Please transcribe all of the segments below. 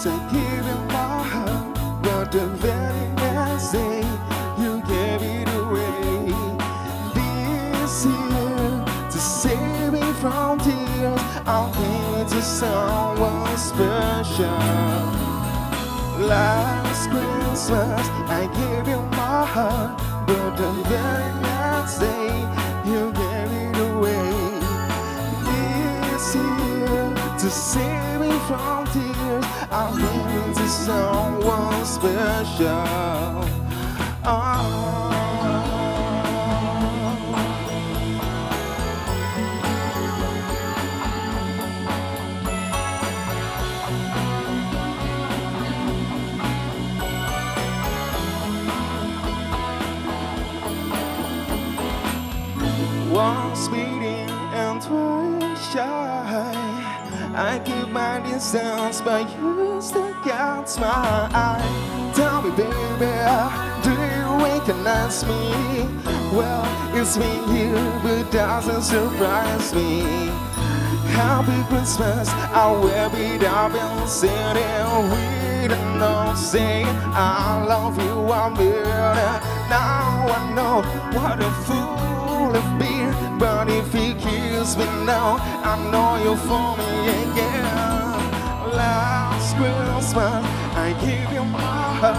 I give you my heart, but the very next day you gave it away. This year, to save me from tears, I'll give it to someone special. Last Christmas, I gave you my heart, but the very next day you gave it away. This year, to save me from tears, I'll give it to someone special. Once beating and twice shy, I keep my distance, but you still catch my eye. Tell me, baby, do you recognize me? Well, it's been here, but doesn't surprise me. Happy Christmas, I will be down in city. We don't know, say I love you, I'm better. Now I know what a fool of beer, but if he kills me now, I know you're for me again. Last Christmas, I gave you my heart,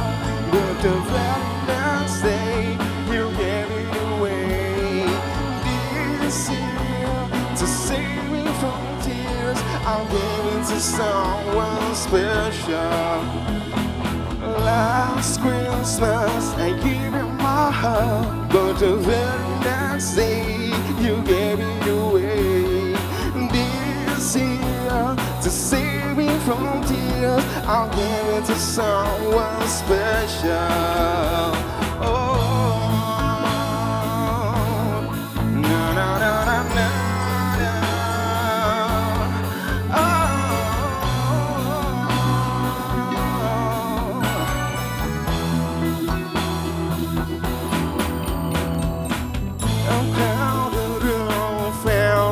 but the very next day, you gave it away. This year, to save me from tears, I'll give it to someone special. Last Christmas, I gave you my heart, but the very next day you gave it away. This year, to save me from tears, I'll give it to someone special. Oh, na na na na na.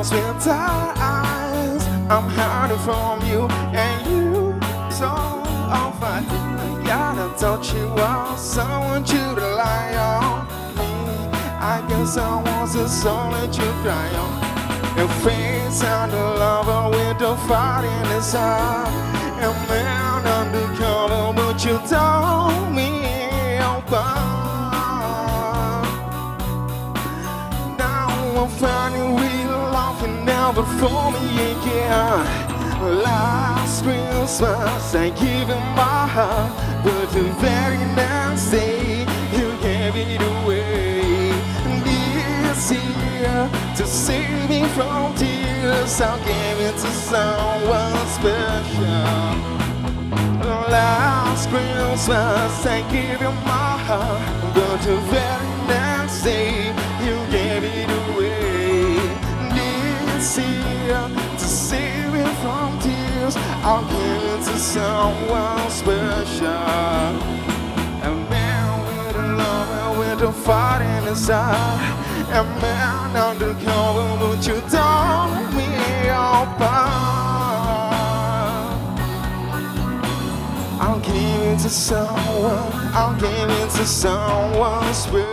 With eyes, I'm hiding from you, and you so fine. I gotta touch you up, so I want you to lie on me. I guess I was the soul that you cry on. Your face and the lover with the fire in his eye. A man undercover, but you told me apart. Now I'm finding real love and never for me again. Last Christmas, I gave you my heart, but the very next day you gave it away. This year, to save me from tears, I'll give it to someone special. Last Christmas, I gave you my heart, but the very next day you gave it away. This year, to save me from tears, I'll give it to someone special. A man with a lover with a fire in his eye. A man undercover, but you told me apart. I'll give it to someone, I'll give it to someone special.